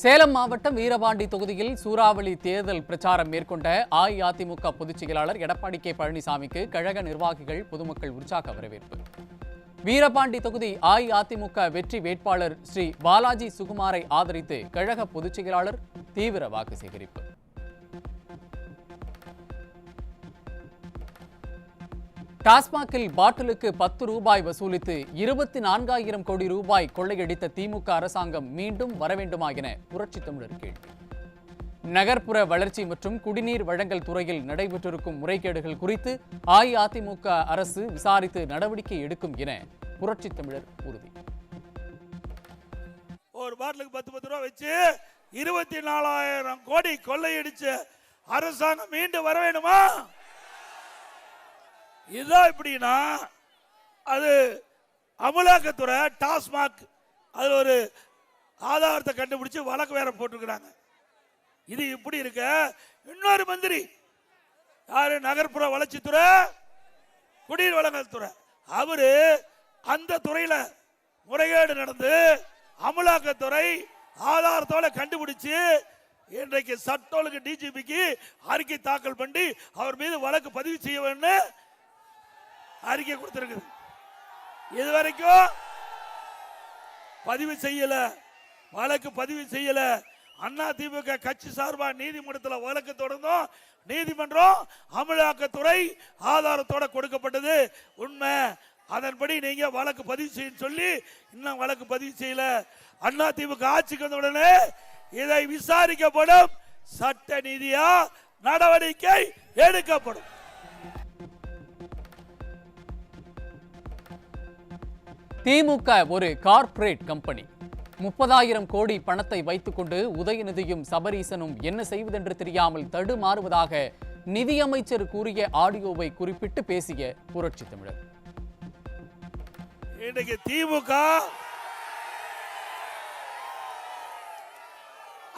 சேலம் மாவட்டம் வீரபாண்டி தொகுதியில் சூறாவளி தேர்தல் பிரச்சாரம் மேற்கொண்ட அஇஅதிமுக பொதுச் செயலாளர் எடப்பாடி கே பழனிசாமிக்கு கழக நிர்வாகிகள் பொதுமக்கள் உற்சாக வரவேற்பு. வீரபாண்டி தொகுதி அஇஅதிமுக வெற்றி வேட்பாளர் ஸ்ரீ பாலாஜி சுகுமாரை ஆதரித்து கழக பொதுச் செயலாளர் தீவிர வாக்கு சேகரிப்பு. டாஸ்மாகில் பாட்டிலுக்கு 10 ரூபாய் வசூலித்து 24,000 கோடி ரூபாய் கொள்ளையடித்த திமுக அரசாங்கம் மீண்டும் வர வேண்டுமா என புரட்சி தமிழர் கேள்வி. நகர்ப்புற வளர்ச்சி மற்றும் குடிநீர் வழங்கல் துறையில் நடைபெற்றிருக்கும் முறைகேடுகள் குறித்து அஇஅதிமுக அரசு விசாரித்து நடவடிக்கை எடுக்கும் என புரட்சி தமிழர் உறுதி. ஒரு பாட்டிலுக்கு 10 ரூபாய் வச்சு 24,000 கோடி கொள்ளையடிச்ச அரசாங்கம் மீண்டும் வர வேண்டுமா? இதுதான் எப்படின்னா, அது அமலாக்கத்துறை டாஸ்மாக் அதில் ஒரு ஆதாரத்தை கண்டுபிடிச்சு வழக்கு வேற போட்டுருக்கிறாங்க. இது இப்படி இருக்க இன்னொரு மந்திரி யாரு, நகர்ப்புற வளர்ச்சித்துறை குடிநீர் வழங்கல் துறை, அவரு அந்த துறையில முறைகேடு நடந்து அமலாக்கத்துறை ஆதாரத்தோட கண்டுபிடிச்சு இன்றைக்கு சட்டோலுக்கு டிஜிபிக்கு அறிக்கை தாக்கல் பண்ணி அவர் மீது வழக்கு பதிவு செய்ய வேண்டும் அறிக்கை கொடுத்திருக்கு. இதுவரைக்கும் பதிவு செய்யல, வழக்கு பதிவு செய்யல. அதிமுக கட்சி சார்பா நீதிமன்றத்தில் வழக்கு தொடர்ந்தோம். நீதிமன்றம் அமலாக்கத்துறை ஆதாரத்தோட கொடுக்கப்பட்டது உண்மை, அதன்படி நீங்க வழக்கு பதிவு செய்ய சொல்லி இன்னும் வழக்கு பதிவு செய்யல. அதிமுக ஆட்சிக்கு வந்த உடனே இதை விசாரிக்கப்படும், சட்ட நீதியா நடவடிக்கை எடுக்கப்படும். திமுக ஒரு கார்ப்பரேட் கம்பெனி. 30,000 கோடி பணத்தை வைத்துக் கொண்டு உதயநிதியும் சபரீசனும் என்ன செய்வதென்று தெரியாமல் தடுமாறுவதாக நிதியமைச்சர் கூறிய ஆடியோவை குறிப்பிட்டு பேசிய புரட்சி தமிழர். இன்னைக்கு திமுக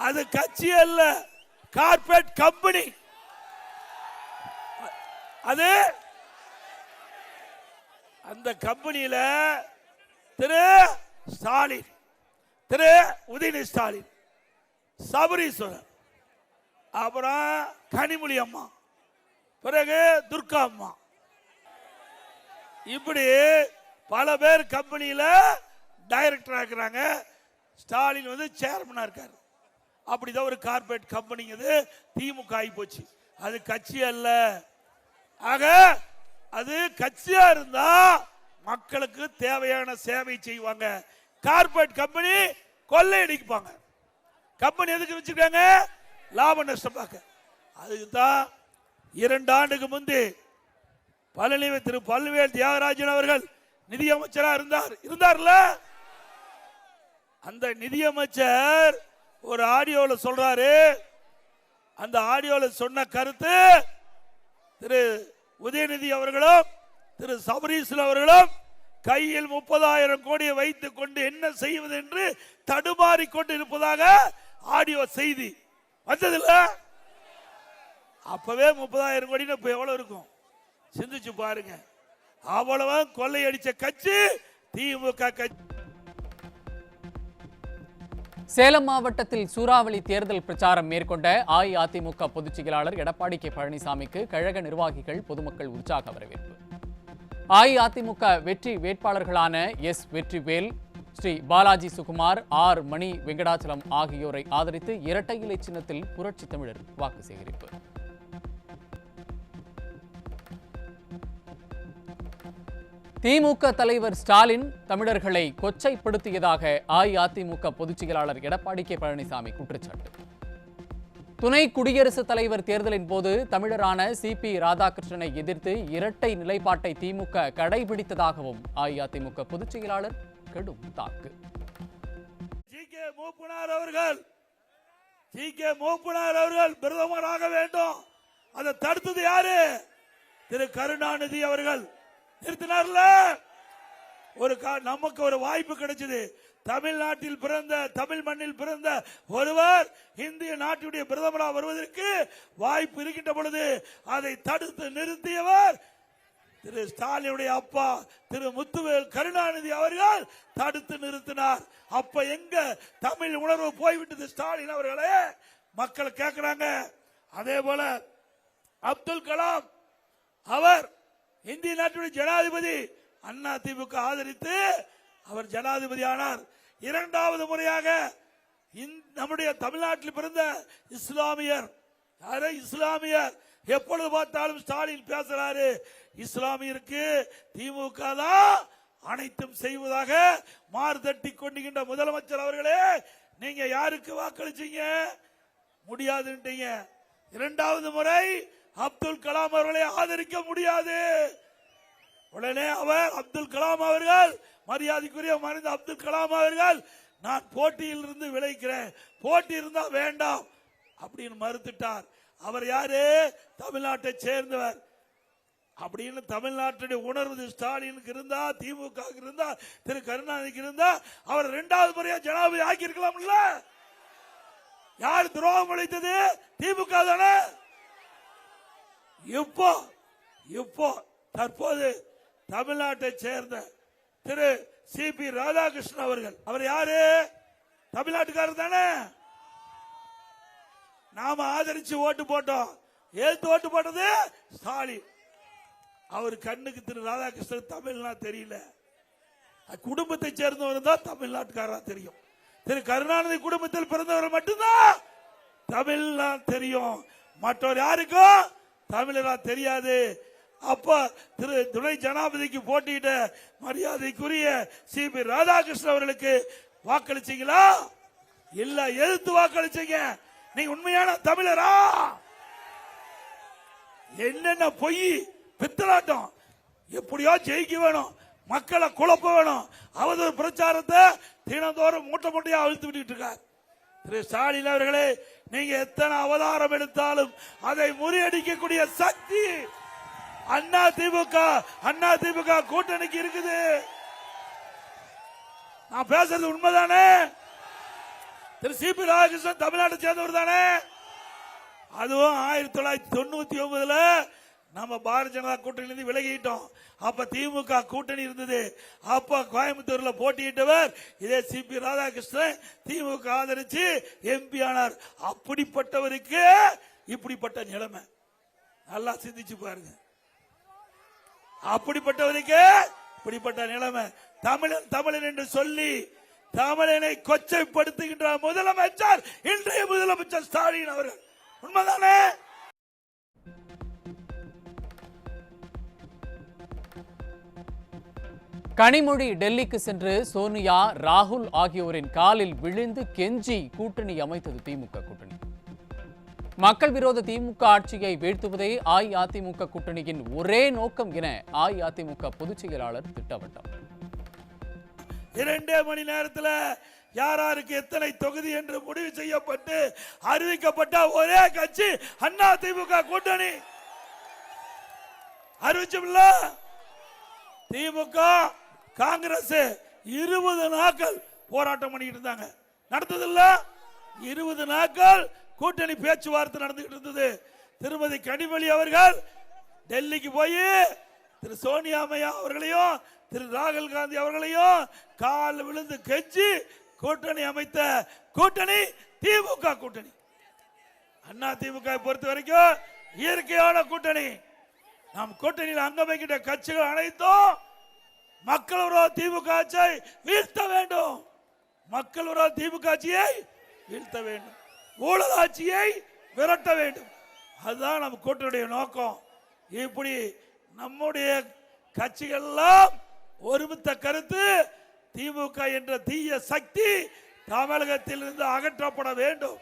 அது கட்சி அல்ல, கார்ப்பரேட் கம்பெனி. அது அந்த கம்பெனியில திரு ஸ்டாலின், திரு உதயநிதி ஸ்டாலின், சபரீஸ்வரர், அப்புறம் கனிமொழி அம்மா, பிறகு துர்கா அம்மா, இப்படி பல பேர் கம்பெனியில டைரக்டரா இருக்கிறாங்க. ஸ்டாலின் வந்து சேர்மனா இருக்காரு. அப்படிதான் ஒரு கார்ப்பரேட் கம்பெனிங்கிறது திமுக ஆகி போச்சு. அது கட்சி அல்ல. ஆக அது கட்சியா இருந்தா மக்களுக்கு தேவையான சேவை செய்வாங்க. Corporate company கொள்ளையடிப்பாங்க. கம்பெனி எதுக்கு வச்சிருக்காங்க? லாப நஷ்டம் பார்க்க. அதுக்குதான் 2 ஆண்டுக்கு முந்தி திரு பழனிவேல் தியாகராஜன் அவர்கள் நிதியமைச்சரா இருந்தார்ல. அந்த நிதியமைச்சர் ஒரு ஆடியோல சொல்றாரு. அந்த ஆடியோல சொன்ன கருத்து திரு உதயநிதி அவர்களும் திரு சபரீசன் அவர்களும் கையில் 30,000 கோடியை வைத்துக் கொண்டு என்ன செய்வது என்று தடுமாறிக்கொண்டு இருப்பதாக ஆடியோ செய்தி வந்ததில்ல. அப்பவே 30,000 கோடி இப்ப எவ்வளவு இருக்கும் சிந்திச்சு பாருங்க. அவ்வளவு கொள்ளையடிச்ச கட்சி திமுக கட்சி. சேலம் மாவட்டத்தில் சூறாவளி தேர்தல் பிரச்சாரம் மேற்கொண்ட அஇஅதிமுக பொதுச் செயலாளர் எடப்பாடி கே பழனிசாமிக்கு கழக நிர்வாகிகள் பொதுமக்கள் உற்சாக வரவேற்பு. அஇஅதிமுக வெற்றி வேட்பாளர்களான எஸ் வெற்றிவேல், ஸ்ரீ பாலாஜி சுகுமார், ஆர் மணி வெங்கடாச்சலம் ஆகியோரை ஆதரித்து இரட்டை இலை சின்னத்தில் புரட்சி தமிழர் வாக்கு சேகரிப்பு. திமுக தலைவர் ஸ்டாலின் தமிழர்களை கொச்சைப்படுத்தியதாக அஇஅதிமுக பொதுச் செயலாளர் எடப்பாடி கே பழனிசாமி குற்றச்சாட்டு. துணை குடியரசுத் தலைவர் தேர்தலின் போது தமிழரான சிபி ராதாகிருஷ்ணனை எதிர்த்து இரட்டை நிலைப்பாட்டை திமுக கடைபிடித்ததாகவும் அஇஅதிமுக பொதுச் செயலாளர் கடும் தாக்கு. மூப்பனார் அவர்கள் பிரதமராக வேண்டும், அதை தடுத்தது யாரு? திரு கருணாநிதி அவர்கள் நிறுத்தினார்ல. நமக்கு ஒரு வாய்ப்பு கிடைச்சது. தமிழ்நாட்டில் பிறந்த, தமிழ் மண்ணில் பிறந்த ஒருவர் இந்திய நாட்டுடைய பிரதமராக வருவதற்கு வாய்ப்பு இருக்கின்ற பொழுது அதை தடுத்து நிறுத்தியவர் திரு ஸ்டாலினுடைய அப்பா திரு முத்துவேல் கருணாநிதி அவர்கள் தடுத்து நிறுத்தினார். அப்ப எங்க தமிழ் உணர்வு போய்விட்டது ஸ்டாலின் அவர்களே, மக்கள் கேட்கிறாங்க. அதே போல அப்துல் கலாம் அவர் இந்திய நாட்டுடைய ஜனாதிபதி, அண்ணா திமுக ஆதரித்து அவர் ஜனாதிபதி ஆனார். இரண்டாவது முறையாக நம்முடைய தமிழ்நாட்டில் பிறந்த இஸ்லாமியர், யாரே இஸ்லாமியர், எப்பொழுது பார்த்தாலும் ஸ்டாலின் பேசுறாரு. இஸ்லாமியருக்கு திமுக தான் அனைத்தும் செய்வதாக மார்தட்டி கொண்டுகின்ற முதலமைச்சர் அவர்களே, நீங்க யாருக்கு வாக்களிச்சீங்க? முடியாதுன்றீங்க. இரண்டாவது முறை அப்துல் கலாம் அவர்களை ஆதரிக்க முடியாது. உடனே அவர் அப்துல் கலாம் அவர்கள், மரியாதைக்குரிய மறைந்த அப்துல் கலாம் அவர்கள், நான் போட்டியில் இருந்து விளைக்கிறேன், போட்டி இருந்தா வேண்டாம் அப்படின்னு மறுத்துட்டார். அவர் யாரு? தமிழ்நாட்டை சேர்ந்தவர். அப்படின்னு தமிழ்நாட்டுடைய உணர்வு ஸ்டாலினுக்கு இருந்தா, திமுக இருந்தா, திரு கருணாநிதிக்கு இருந்தா அவர் இரண்டாவது முறையா ஜனாதிபதி ஆக்கி இருக்கலாம்ல. யார் துரோகம் அளித்தது? திமுக தானே. இப்போ தற்போது தமிழ்நாட்டை சேர்ந்த திரு சி.பி. ராதாகிருஷ்ணன் அவர்கள், அவர் யாரு? தமிழ்நாட்டுக்காரர் தானே. நாம ஆதரிச்சு ஓட்டு போட்டோம். எழுத்து ஓட்டு போட்டது ஸ்டாலின். அவர் கண்ணுக்கு திரு ராதாகிருஷ்ணன் தமிழ்னா தெரியல, குடும்பத்தை சேர்ந்தவர் தான் தமிழ்நாட்டுக்காரா தெரியும். திரு கருணாநிதி குடும்பத்தில் பிறந்தவர் மட்டும்தான் தமிழ்னா தெரியும், மற்றவர் யாருக்கும் தமிழரா தெரியாது. அப்ப திரு துணை ஜனாதிபதிக்கு போட்டியிட்ட மரியாதைக்குரிய சி.பி. ராதாகிருஷ்ணன் அவர்களுக்கு வாக்களிச்சீங்களா? இல்ல, எதிர்த்து வாக்களிச்சீங்க. நீங்க உண்மையான தமிழரா? என்னென்ன பொய் பித்தலாட்டம், எப்படியோ ஜெயிக்க வேணும், மக்களை குழப்ப வேணும், அவதூறு பிரச்சாரத்தை தினந்தோறும் மூட்டை மூட்டையா அழுத்து விட்டு இருக்கார் திரு ஸ்டாலின் அவர்களே. நீங்க எத்தனை அவதாரம் எடுத்தாலும் அதை முறியடிக்கக்கூடிய சக்தி அண்ணா திமுக கூட்டணிக்கு இருக்குது. நான் பேசுறது உண்மைதானே? திரு சி.பி. ராதாகிருஷ்ணன் தமிழ்நாட்டை சேர்ந்தவர் தானே. அதுவும் 1999 நம்ம பாரதிய ஜனதா கூட்டணியிலிருந்து விலகிட்டோம். அப்ப திமுக கூட்டணி இருந்தது. அப்ப கோயம்புத்தூர்ல போட்டியிட்டவர் இதே சி.பி. ராதாகிருஷ்ணன் திமுக ஆதரிச்சு எம்பி ஆனார். அப்படிப்பட்டவருக்கு இப்படிப்பட்ட நிலைமை, நல்லா சிந்திச்சு பாருங்க. அப்படிப்பட்டவருக்கு இப்படிப்பட்ட நிலைமை. தமிழன் என்று சொல்லி தமிழனை கொச்சைப்படுத்துகின்ற முதலமைச்சர் இன்றைய முதலமைச்சர் ஸ்டாலின் அவர்கள். உண்மைதானே? கனிமொழி டெல்லிக்கு சென்று சோனியா, ராகுல் ஆகியோரின் காலில் விழுந்து கெஞ்சி கூட்டணி அமைத்தது திமுக கூட்டணி. மக்கள் விரோத திமுக ஆட்சியை வீழ்த்துவதே அஇஅதிமுக கூட்டணியின் ஒரே நோக்கம் என அஇஅதிமுக பொதுச் செயலாளர் திட்டவட்டம். 2 மணி நேரத்தில் யாராருக்கு எத்தனை தொகுதி என்று முடிவு செய்யப்பட்டு அறிவிக்கப்பட்ட ஒரே கட்சி அதிமுக கூட்டணி. அறிவிச்சுள்ள திமுக காங்கிரஸ் 20 நாட்கள் போராட்டம் பண்ணிட்டு இருந்தாங்க. நடந்ததில்ல, 20 நாட்கள் கூட்டணி பேச்சுவார்த்தை நடந்துகிட்டு இருந்தது. திருமதி கனிமொழி அவர்கள் டெல்லிக்கு போய் திரு சோனியா அம்மையா அவர்களையும் திரு ராகுல் காந்தி அவர்களையும் கால் விழுந்து கெஞ்சி கூட்டணி அமைத்த கூட்டணி திமுக கூட்டணி. அண்ணா திமுக பொறுத்த வரைக்கும் இயற்கையான கூட்டணி. நாம் கூட்டணியில் அங்கம் வைக்கின்ற கட்சிகள் அனைத்தும் மக்கள் விரோத திமுக ஆட்சியை வீழ்த்த வேண்டும், மக்கள் விரோத திமுக ஆட்சியை வீழ்த்த வேண்டும், ஊழல் ஆட்சியை விரட்ட வேண்டும். அதுதான் நம்ம கூட்டணியுடைய நோக்கம். இப்படி நம்முடைய கட்சிகள் எல்லாம் ஒருமித்த கருத்து, திமுக என்ற தீய சக்தி தமிழகத்தில் இருந்து அகற்றப்பட வேண்டும்.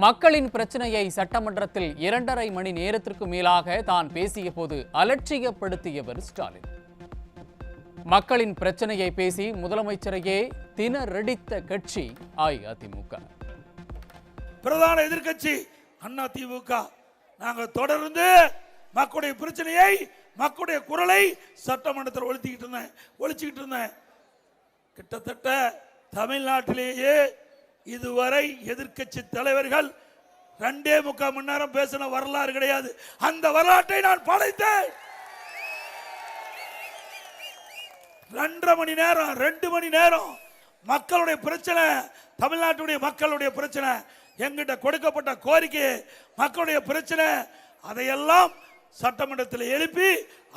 மக்களின் பிரச்சனையை சட்டமன்றத்தில் 2.5 மணி நேரத்திற்கு மேலாக தான் பேசிய போது அலட்சியப்படுத்தியவர் ஸ்டாலின். மக்களின் பிரச்சனையை பேசி முதலமைச்சரையே திணறடித்த கட்சி அஇஅதிமுக. பிரதான எதிர்க்கட்சி அதிமுக. நாங்கள் தொடர்ந்து மக்களுடைய பிரச்சனையை, மக்களுடைய குரலை சட்டமன்றத்தில் ஒழிச்சுக்கிட்டு இருந்தேன். கிட்டத்தட்ட தமிழ்நாட்டிலேயே இதுவரை எதிர்க்கட்சி தலைவர்கள் 2.25 மணி நேரம் பேசின வரலாறு கிடையாது. அந்த வரலாற்றை நான் படைத்தேன். 2.5 மணி நேரம் 2 மணி நேரம் மக்களுடைய பிரச்சனை, தமிழ்நாட்டுடைய மக்களுடைய பிரச்சனை, எங்கிட்ட கொடுக்கப்பட்ட கோரிக்கை, மக்களுடைய பிரச்சனை, அதையெல்லாம் சட்டமன்றத்தில் எழுப்பி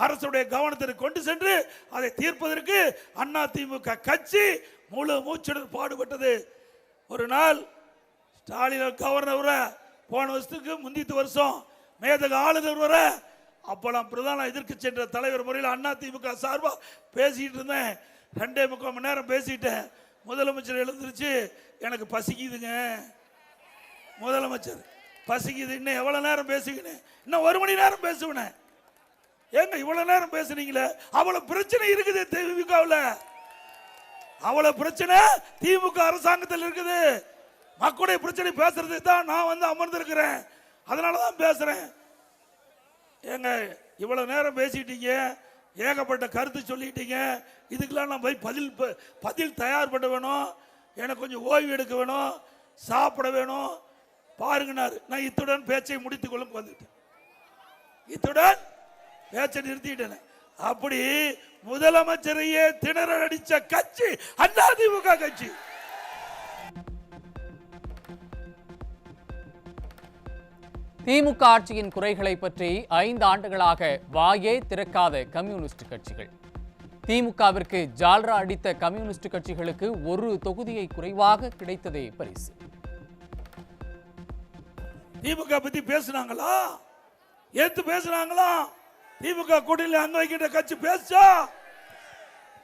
அரசுடைய கவனத்திற்கு கொண்டு சென்று அதை தீர்ப்பதற்கு அதிமுக கட்சி முழு மூச்சுடன் பாடுபட்டது. ஒரு நாள் ஸ்டாலின் கவர்னர் வர, போன வருஷத்துக்கு முந்தித்த வருஷம் மேதக ஆளுநர் வர, அப்பெல்லாம் பிரதான எதிர்க்கட்சி என்ற தலைவர் முறையில் அதிமுக சார்பா பேசிட்டு இருந்தேன். 2.25 மணி நேரம் பேசிட்டேன். முதலமைச்சர் எழுந்திருச்சு, எனக்கு பசிக்குதுங்க. முதலமைச்சர், பசிக்குது, இன்னும் எவ்வளவு நேரம் பேசுகிறேன்? இன்னும் 1 மணி நேரம் பேசுவேன். ஏங்க இவ்வளவு நேரம் பேசுறீங்களே? அவ்வளவு பிரச்சனை இருக்குது திமுகவில், அவ்வளவு பிரச்சனை திமுக அரசாங்கத்தில் இருக்குது. மக்களுடைய பிரச்சனை பேசுறது தான் நான் அமர்ந்திருக்கிறேன், அதனாலதான் பேசுறேன். ஏங்க இவ்வளவு நேரம் பேசிட்டீங்க, ஏகப்பட்ட கருத்து சொல்லிட்டீங்க, இதுக்கெல்லாம் நான் போய் பதில் தயார் பண்ண வேணும், எனக்கு கொஞ்சம் ஓய்வு எடுக்க வேணும், சாப்பிட வேணும். பாருங்கனாரு. நான் இத்துடன் பேச்சை முடித்துக் கொள்ள வந்துட்டேன், இத்துடன் பேச்சை நிறுத்திட்டேன். அப்படி முதலமைச்சரையே திணற அடிச்ச கட்சி அதிமுக கட்சி. திமுக ஆட்சியின் குறைகளை பற்றி 5 ஆண்டுகளாக வாயே திறக்காத கம்யூனிஸ்ட் கட்சிகள். திமுகவிற்கு ஜால்ரா அடித்த கம்யூனிஸ்ட் கட்சிகளுக்கு 1 தொகுதியை குறைவாக கிடைத்ததே பரிசு. திமுக பத்தி பேசுனாங்களா? ஏத்து பேசுனாங்களா? திமுக கூட்டணியில் அங்க வைக்கின்ற கட்சி பேசா?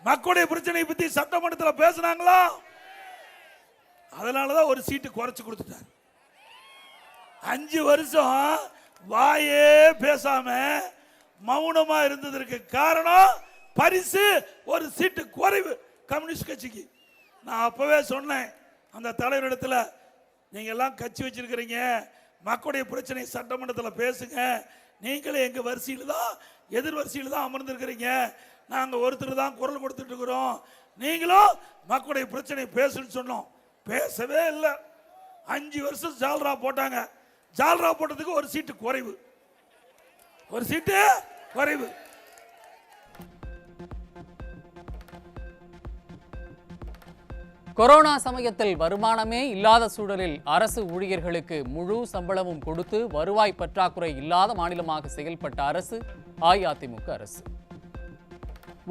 மக்களுடைய பிரச்சனை பத்தி சட்டமன்றத்தில் பேசுனாங்களா? அதனாலதான் ஒரு சீட்டு குறைச்சு கொடுத்துட்டார். 5 வருஷம் வாயே பேசாம மௌனமா இருந்ததற்கு காரணம் பரிசு ஒரு சீட்டு குறைவு கம்யூனிஸ்ட் கட்சிக்கு. நான் அப்பவே சொன்னேன் அந்த தலைவரிடத்துல, நீங்க எல்லாம் கட்சி வச்சிருக்கிறீங்க, மக்களுடைய பிரச்சனை சட்டமன்றத்தில் பேசுங்க, நீங்களே எங்க வரிசையில் தான் எதிர் வரிசையில் தான் அமர்ந்திருக்கிறீங்க, நாங்க ஒருத்தர் தான் குரல் கொடுத்துட்டு இருக்கிறோம், நீங்களும் மக்களுடைய பிரச்சனை பேசுன்னு சொன்னோம். பேசவே இல்லை. 5 வருஷம் ஜால்ரா போட்டாங்க. ஜால்ரா போட்டதுக்கு ஒரு சீட்டு குறைவு, ஒரு சீட்டு குறைவு. கொரோனா சமயத்தில் வருமானமே இல்லாத சூழலில் அரசு ஊழியர்களுக்கு முழு சம்பளமும் கொடுத்து வருவாய் பற்றாக்குறை இல்லாத மாநிலமாக செயல்பட்ட அரசு அஇஅதிமுக அரசு.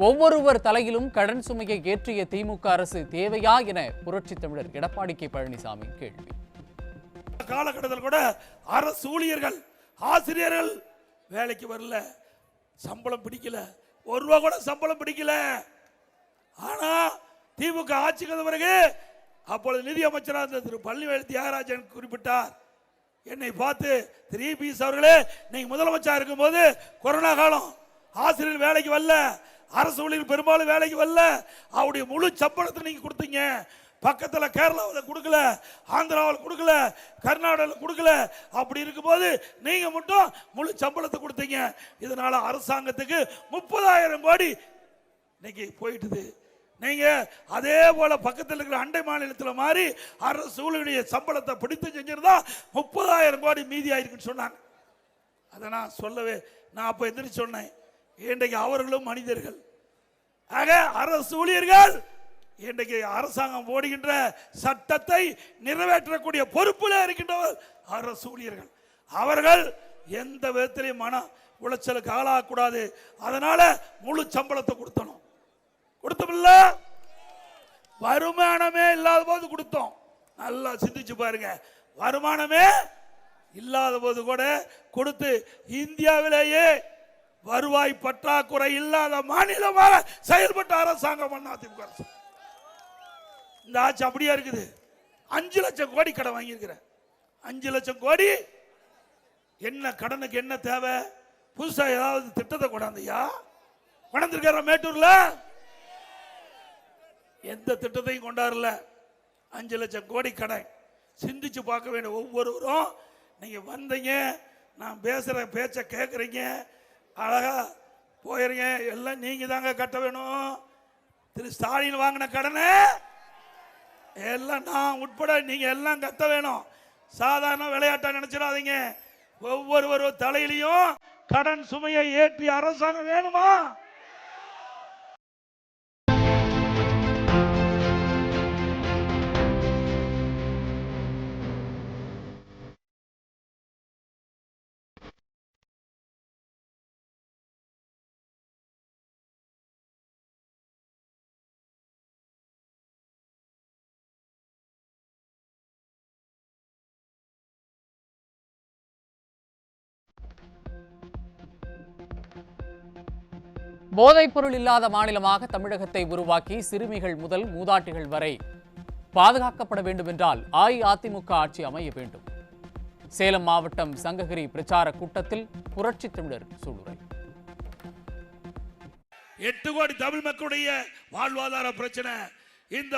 ஒவ்வொருவர் தலையிலும் கடன் சுமையை ஏற்றிய திமுக அரசு தேவையா என புரட்சித் தமிழர் எடப்பாடி கே பழனிசாமி கேள்வி. காலகட்டத்தில் கூட அரசு ஊழியர்கள், ஆசிரியர்கள் வேலைக்கு வரல, சம்பளம் பிடிக்கல, 1 ரூபா கூட சம்பளம் பிடிக்கல. ஆனா திமுக ஆட்சிக்கு பிறகு அப்பொழுது நிதி அமைச்சராக இருந்த திரு பழனிவேல் தியாகராஜன் குறிப்பிட்டார், என்னை பார்த்து, திரு இபிஎஸ் அவர்களே, நீங்க முதலமைச்சர் இருக்கும் போது கொரோனா காலம், ஆசிரியர் வேலைக்கு வரல, அரசு ஊழியர் பெரும்பாலும் வேலைக்கு வரல, அவருடைய முழு சம்பளத்தை நீங்க கொடுத்தீங்க. பக்கத்தில் கேரளாவில் கொடுக்கல, ஆந்திராவில் கொடுக்கல, கர்நாடகாவில் கொடுக்கல. அப்படி இருக்கும்போது நீங்க மட்டும் முழு சம்பளத்தை கொடுத்தீங்க. இதனால அரசாங்கத்துக்கு 30,000 கோடி இன்னைக்கு போயிட்டுது. நீங்க அதே போல பக்கத்தில் இருக்கிற அண்டை மாநிலத்தில் மாறி அரசு ஊழியருடைய சம்பளத்தை பிடித்து செஞ்சிருந்தா 30,000 கோடி மீதி ஆயிருக்குன்னு சொன்னாங்க. அதை நான் சொல்லவே, நான் அப்ப எதிர்த்து சொன்னேன், இன்றைக்கு அவர்களும் மனிதர்கள். ஆக அரசு ஊழியர்கள் இன்றைக்கு அரசாங்கம் போடுகின்ற சட்டத்தை நிறைவேற்றக்கூடிய பொறுப்பில் இருக்கின்றவர் அரசு ஊழியர்கள். அவர்கள் எந்த விதத்திலையும் மன உளைச்சலுக்கு ஆளாகக்கூடாது. அதனால முழு சம்பளத்தை கொடுத்தோம். கொடுத்தோம்ல, வருமானமே இல்லாத போது கொடுத்தோம். நல்லா சிந்திச்சு பாருங்க, வருமானமே இல்லாத போது கூட கொடுத்து இந்தியாவிலேயே வருவாய் பற்றாக்குறை இல்லாத மாநிலமாக செயல்பட்ட அரசாங்கம் அதிமுக அரசு. இந்த ஆட்சி அப்படியே இருக்குது. 5 லட்சம் கோடி கடன் வாங்கியிருக்கிற, 5 லட்சம் கோடி. என்ன கடனுக்கு என்ன தேவை? புதுசா ஏதாவது திட்டத்தை கொண்டாந்தியா? கொண்டாந்துருக்கிற மேட்டூர்ல எந்த திட்டத்தையும் கொண்டாடல. 5 லட்சம் கோடி கடன். சிந்திச்சு பார்க்க வேண்டும் ஒவ்வொருவரும். நீங்க வந்தீங்க, நான் பேசுற பேச்ச கேட்கறீங்க, அழகா போயிருங்க, எல்லாம் நீங்க தாங்க கட்ட வேணும். திரு ஸ்டாலின் வாங்கின கடனை எல்லாம் நான் உட்பட நீங்க எல்லாம் கட்ட வேணும். சாதாரண விளையாட்டா நினைச்சிடாதீங்க. ஒவ்வொரு தலையிலையும் கடன் சுமையை ஏற்றி அரசாங்கம் வேணுமா? போதைப் பொருள் இல்லாத மாநிலமாக தமிழகத்தை உருவாக்கி சிறுமிகள் முதல் மூதாட்டிகள் வரை பாதுகாக்கப்பட வேண்டும் என்றால் அஇஅதிமுக ஆட்சி அமைய வேண்டும். சேலம் மாவட்டம் சங்ககிரி பிரச்சார கூட்டத்தில் புரட்சி தமிழர் சூளுரை. 8 கோடி தமிழ் மக்களுடைய வாழ்வாதார பிரச்சனை இந்த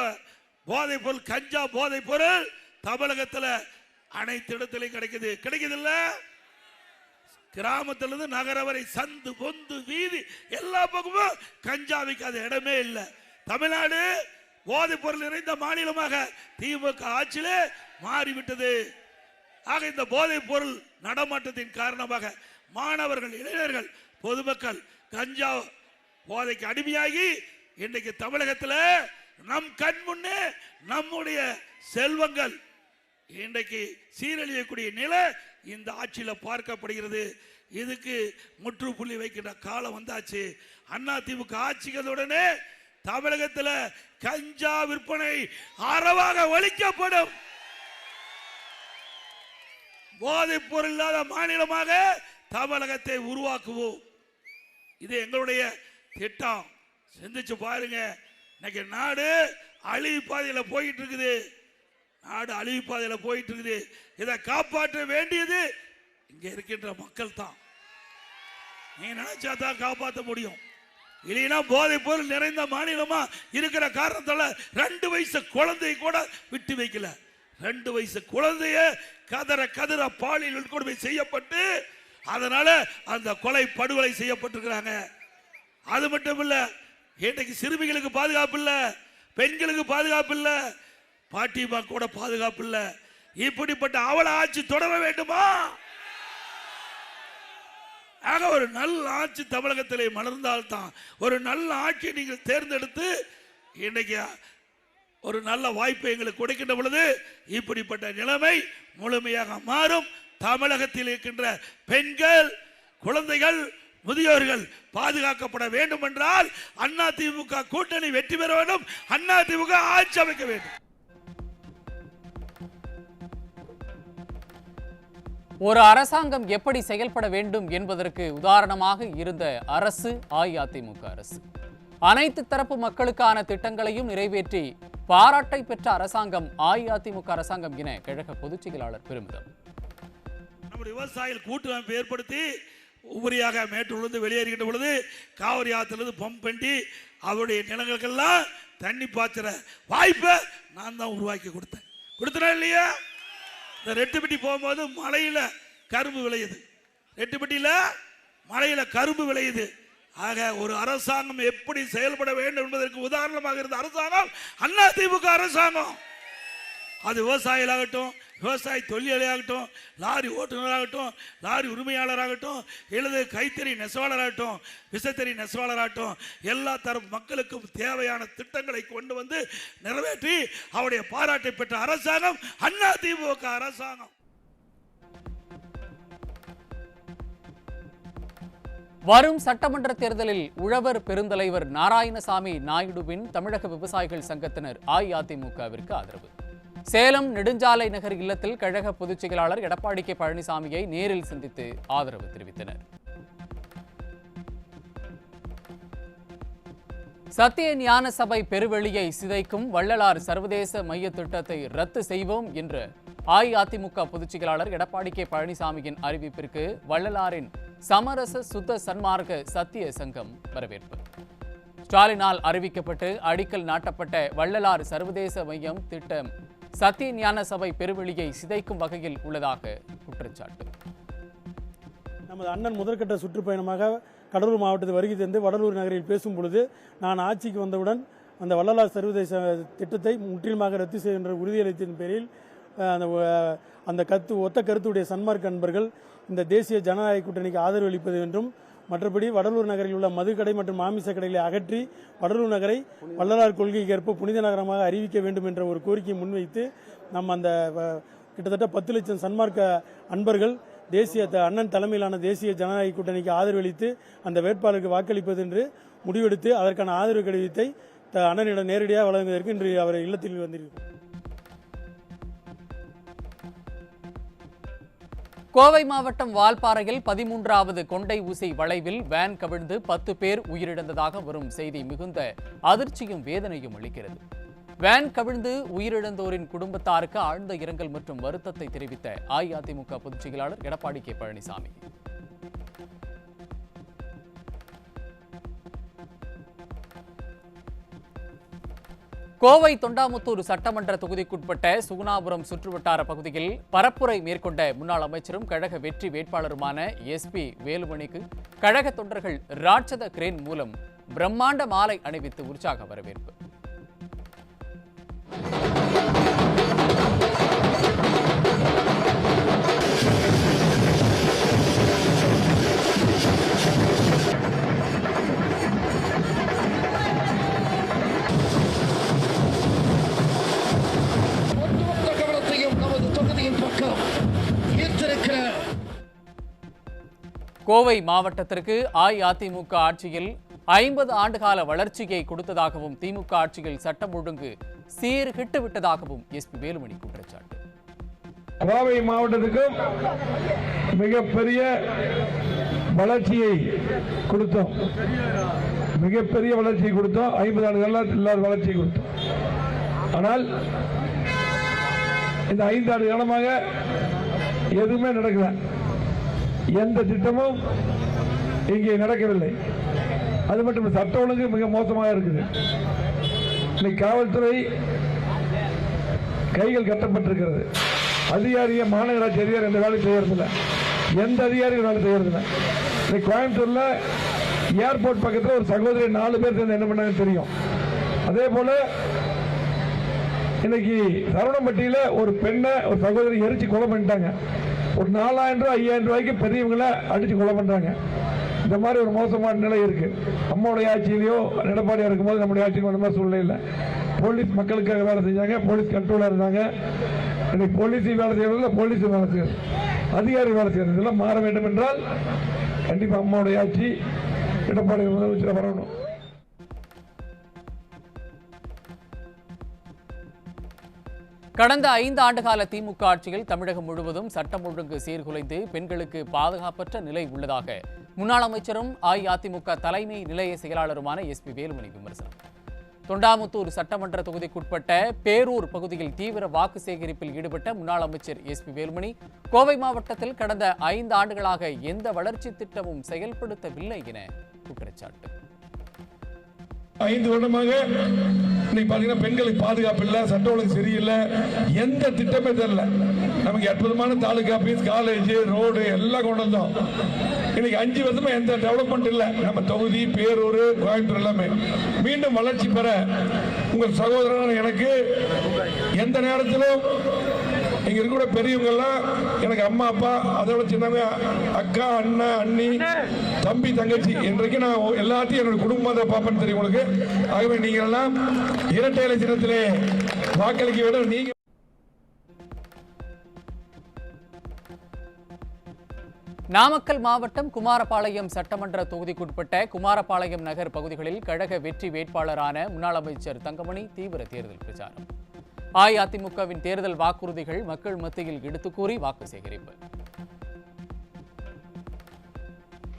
போதைப் பொருள், கஞ்சா போதைப் பொருள் தமிழகத்தில் அனைத்து இடத்திலையும் கிடைக்குது இல்ல? கிராமத்திலிருந்து நகர வரை சந்து பொந்து வீதி எல்லா பக்கமும் கஞ்சா விற்காத இடமே இல்லை. தமிழ்நாடு போதைப் பொருள் நிறைந்த மாநிலமாக திமுக ஆட்சியிலே மாறிவிட்டது. ஆக இந்த போதைப் பொருள் நடமாட்டத்தின் காரணமாக மாணவர்கள், இளைஞர்கள், பொதுமக்கள் கஞ்சா போதைக்கு அடிமையாகி இன்றைக்கு தமிழகத்தில் நம் கண் முன்னே நம்முடைய செல்வங்கள் இன்றைக்கு சீரழியக்கூடிய நிலை இந்த ஆட்சியில் பார்க்கப்படுகிறது. இதுக்கு முற்றுப்புள்ளி வைக்கின்ற காலம் வந்தாச்சு. அதிமுக ஆட்சிகளுடனே தமிழகத்தில் கஞ்சா விற்பனை அறவாக ஒழிக்கப்படும். போதைப் பொருள் இல்லாத மாநிலமாக தமிழகத்தை உருவாக்குவோம். இது எங்களுடைய திட்டம். சிந்திச்சு பாருங்க. இன்னைக்கு நாடு அழிவு பாதையில் போயிட்டு இருக்குது. இதை காப்பாற்ற வேண்டியது இங்க இருக்கின்ற மக்கள் தான். நீ நினைச்சா தான் காப்பாற்ற முடியும். இல்லைன்னா போதைப் பொருள் நிறைந்த மாநிலமா இருக்கிற காரணத்தால 2 வயசு குழந்தையை கூட விட்டு வைக்கல. 2 வயசு குழந்தைய கதற பாலியல் வன்கொடுமை செய்யப்பட்டு அதனால அந்த கொலை படுகொலை செய்யப்பட்டிருக்கிறாங்க. அது மட்டும் இல்ல, இன்றைக்கு சிறுமிகளுக்கு பாதுகாப்பு இல்ல, பெண்களுக்கு பாதுகாப்பு இல்ல, பாட்டிமா கூட பாதுகாப்பு இல்ல. இப்படிப்பட்ட அவல ஆட்சி தொடர வேண்டுமா? ஆக ஒரு நல்ல ஆட்சி தமிழகத்திலே மலர்ந்தால்தான், ஒரு நல்ல ஆட்சியை நீங்கள் தேர்ந்தெடுத்து இன்னைக்கு ஒரு நல்ல வாய்ப்பை எங்களுக்கு கொடுக்கின்ற பொழுது இப்படிப்பட்ட நிலைமை முழுமையாக மாறும். தமிழகத்தில் இருக்கின்ற பெண்கள், குழந்தைகள், முதியோர்கள் பாதுகாக்கப்பட வேண்டும் என்றால் அதிமுக கூட்டணி வெற்றி பெற வேண்டும். அதிமுக ஆட்சி அமைக்க வேண்டும். ஒரு அரசாங்கம் எப்படி செயல்பட வேண்டும் என்பதற்கு உதாரணமாக இருந்த அரசு அஇஅதிமுக அரசு. அனைத்து தரப்பு மக்களுக்கான திட்டங்களையும் நிறைவேற்றி பாராட்டை பெற்ற அரசாங்கம் அஇஅதிமுக அரசாங்கம் என கழக பொதுச் செயலாளர் பெருமிதம். நம்முடைய விவசாயிகள் கூட்டமைப்பு ஏற்படுத்தி உபரியாக மேட்டூர்லேருந்து வெளியேறுகின்ற பொழுது காவிரி ஆற்றிலிருந்து பம்ப் பண்ணி அவருடைய நிலங்களுக்கெல்லாம் தண்ணி பாய்ச்சுற வாய்ப்பை நான் தான் உருவாக்கி கொடுத்தேன் இல்லையா? இந்த ரெட்டுப்பட்டி போகும்போது மலையில கரும்பு விளையுது. ரெட்டுப்பட்டியில மலையில கரும்பு விளையுது. ஆக ஒரு அரசாங்கம் எப்படி செயல்பட வேண்டும் என்பதற்கு உதாரணமாக இருந்த அரசாங்கம் அதிமுக அரசாங்கம். அது விவசாயிகளாகட்டும், விவசாய தொழிலாளியாகட்டும், லாரி ஓட்டுநராகட்டும், லாரி உரிமையாளராகட்டும், எழுது கைத்தறி நெசவாளராகட்டும், விசைத்தறி நெசவாளராகட்டும், எல்லா தரப்பு மக்களுக்கும் தேவையான திட்டங்களை கொண்டு வந்து நிறைவேற்றி அவருடைய பாராட்டை பெற்ற அரசாங்கம் அதிமுக அரசாங்கம். வரும் சட்டமன்ற தேர்தலில் உழவர் பெருந்தலைவர் நாராயணசாமி நாயுடுவின் தமிழக விவசாயிகள் சங்கத்தினர் அஇஅதிமுகவிற்கு ஆதரவு. சேலம் நெடுஞ்சாலை நகர் இல்லத்தில் கழக பொதுச் செயலாளர் எடப்பாடி கே பழனிசாமியை நேரில் சந்தித்து ஆதரவு தெரிவித்தனர். சத்திய ஞான சபை பெருவெளியை சிதைக்கும் வள்ளலார் சர்வதேச மைய திட்டத்தை ரத்து செய்வோம் என்று அஇஅதிமுக பொதுச் செயலாளர் எடப்பாடி கே பழனிசாமியின் அறிவிப்பிற்கு வள்ளலாரின் சமரச சுத்த சன்மார்க்க சத்திய சங்கம் வரவேற்பு. ஸ்டாலினால் அறிவிக்கப்பட்டு அடிக்கல் நாட்டப்பட்ட வள்ளலார் சர்வதேச மையம் திட்டம் சத்திய ஞான சபை பெருவெளியை சிதைக்கும் வகையில் உள்ளதாக குற்றச்சாட்டு. நமது அண்ணன் முதற்கட்ட சுற்றுப்பயணமாக கடலூர் மாவட்டத்தில் வருகை தந்து வடலூர் நகரில் பேசும் பொழுது, நான் ஆட்சிக்கு வந்தவுடன் அந்த வள்ளலார் சர்வதேச திட்டத்தை முற்றிலுமாக ரத்து செய்கின்ற உறுதியளித்தின் பேரில் அந்த ஒத்த கருத்துடைய சன்மார்க்க அன்பர்கள் இந்த தேசிய ஜனநாயக கூட்டணிக்கு ஆதரவு அளிப்பது என்றும், மற்றபடி வடலூர் நகரில் உள்ள மதுக்கடை மற்றும் மாமிச கடைகளை அகற்றி வடலூர் நகரை வள்ளலார் கொள்கைக்கு ஏற்ப புனித நகரமாக அறிவிக்க வேண்டும் என்ற ஒரு கோரிக்கையை முன்வைத்து நம்ம அந்த கிட்டத்தட்ட 10 லட்சம் சன்மார்க்க அன்பர்கள் அண்ணன் தலைமையிலான தேசிய ஜனநாயக கூட்டணிக்கு ஆதரவு அளித்து அந்த வேட்பாளருக்கு வாக்களிப்பது என்று முடிவெடுத்து அதற்கான ஆதரவு கடிதத்தை அண்ணனிடம் நேரடியாக வழங்குவதற்கு இன்று அவர் இல்லத்தில் வந்திருக்கிறார். கோவை மாவட்டம் வால்பாறையில் 13வது கொண்டை ஊசி வளைவில் வேன் கவிழ்ந்து 10 பேர் உயிரிழந்ததாக வரும் செய்தி மிகுந்த அதிர்ச்சியும் வேதனையும் அளிக்கிறது. வேன் கவிழ்ந்து உயிரிழந்தோரின் குடும்பத்தாருக்கு ஆழ்ந்த இரங்கல் மற்றும் வருத்தத்தை தெரிவித்த அஇஅதிமுக பொதுச் செயலாளர் எடப்பாடி கே பழனிசாமி. கோவை தொண்டாமுத்தூர் சட்டமன்ற தொகுதிக்குட்பட்ட சுகுணாபுரம் சுற்றுவட்டார பகுதியில் பரப்புரை மேற்கொண்ட முன்னாள் அமைச்சரும் கழக வெற்றி வேட்பாளருமான SP வேலுமணிக்கு கழக தொண்டர்கள் ராட்சத கிரேன் மூலம் பிரம்மாண்ட மாலை அணிவித்து உற்சாக வரவேற்பு. கோவை மாவட்டத்திற்கு அஇஅதிமுக ஆட்சியில் 50 ஆண்டுகால வளர்ச்சியை கொடுத்ததாகவும் திமுக ஆட்சியில் சட்டம் ஒழுங்கு சீர்கிட்டு விட்டதாகவும் SP வேலுமணி குற்றச்சாட்டு. கோவை மாவட்டத்துக்கும் மிகப்பெரிய வளர்ச்சியை கொடுத்தோம். 50 ஆண்டுகள் இல்லாத வளர்ச்சியை கொடுத்தோம். ஆனால் இந்த 5 ஆண்டு காலமாக எதுவுமே நடக்கல. எந்த திட்டமும் இங்கே நடக்கவில்லை. அது மட்டும் சட்ட ஒழுங்கு மிக மோசமாக இருக்குது. இன்னைக்கு காவல்துறை கைகள் கட்டப்பட்டிருக்கிறது. அதிகாரியை மாநகராட்சி அதிகாரி எந்த வேலை செய்யறதில்லை. எந்த அதிகாரியும் வேலை செய்யறதில்லை. இன்னைக்கு கோயம்புத்தூர்ல ஏர்போர்ட் பக்கத்தில் ஒரு சகோதரி 4 பேர் சேர்ந்து என்ன பண்ணாங்கன்னு தெரியும். அதே போல இன்னைக்கு சரவணம்பட்டியில ஒரு பெண்ணை ஒரு சகோதரி எரிச்சு கொலை பண்ணிட்டாங்க. ஒரு 4000 ரூபாய் 5000 ரூபாய்க்கு பெரியவங்களை அடிச்சு கொலை பண்றாங்க. இந்த மாதிரி ஒரு மோசமான நிலை இருக்கு. அம்மாவுடைய ஆட்சியிலையோ எடப்பாடியா இருக்கும்போது நம்முடைய ஆட்சியில் அந்த மாதிரி சூழ்நிலை இல்லை. போலீஸ் மக்களுக்காக வேலை செஞ்சாங்க. போலீஸ் கண்ட்ரோலா இருந்தாங்க. இன்னைக்கு போலீஸ் வேலை செய்யறதில்ல, போலீஸ் வேலை செய்யறது, அதிகாரி வேலை செய்யறது. இதெல்லாம் மாற வேண்டும் என்றால் கண்டிப்பா அம்மாவுடைய ஆட்சி எடப்பாடி முதலமைச்சர் வரணும். கடந்த 5 ஆண்டுகால திமுக ஆட்சியில் தமிழகம் முழுவதும் சட்டம் ஒழுங்கு சீர்குலைந்து பெண்களுக்கு பாதுகாப்பற்ற நிலை உள்ளதாக முன்னாள் அமைச்சரும் அஇஅதிமுக தலைமை நிலைய செயலாளருமான SP வேலுமணி விமர்சனம். தொண்டாமுத்தூர் சட்டமன்ற தொகுதிக்குட்பட்ட பேரூர் பகுதியில் தீவிர வாக்கு சேகரிப்பில் ஈடுபட்ட முன்னாள் அமைச்சர் SP வேலுமணி கோவை மாவட்டத்தில் கடந்த 5 ஆண்டுகளாக எந்த வளர்ச்சி திட்டமும் செயல்படுத்தவில்லை என குற்றச்சாட்டு. 5 வருடமாக இன்னைக்கு பாத்தீங்கன்னா பெண்களுக்கு பாதுகாப்பு இல்லை, சட்ட ஒழுங்கு சரியில்லை, எந்த திட்டமே தெரியல. நமக்கு அற்புதமான தாலுகா ஆபீஸ், காலேஜ், ரோடு எல்லாம் கொண்டு வந்தோம். இன்னைக்கு 5 வருஷமா எந்த டெவலப்மெண்ட் இல்லை. நம்ம தொகுதி, பேரூர், கோயம்புத்தூர் எல்லாமே மீண்டும் வளர்ச்சி பெற உங்கள் சகோதரன் எனக்கு எந்த நேரத்திலும் இங்க இருக்கிற பெரியவங்க எல்லாம் எனக்கு அம்மா அப்பா, அதோட சின்னவங்க அக்கா, அண்ணன், அண்ணி, தம்பி, தங்கச்சி என்றைக்கு நான் எல்லாத்தையும் என்னோட குடும்பத்தை பார்ப்பேன்னு தெரியும் உங்களுக்கு. ஆகவே நீங்க எல்லாம் இரட்டை இலை சின்னத்திலே வாக்களிக்க வேண்டும். நீங்க நாமக்கல் மாவட்டம் குமாரபாளையம் சட்டமன்ற தொகுதிக்குட்பட்ட குமாரபாளையம் நகர் பகுதிகளில் கழக வெற்றி வேட்பாளரான முன்னாள் அமைச்சர் தங்கமணி தீவிர தேர்தல் பிரச்சாரம். அஇஅதிமுகவின் தேர்தல் வாக்குறுதிகள் மக்கள் மத்தியில் எடுத்துக் கூறி வாக்கு சேகரிப்பு.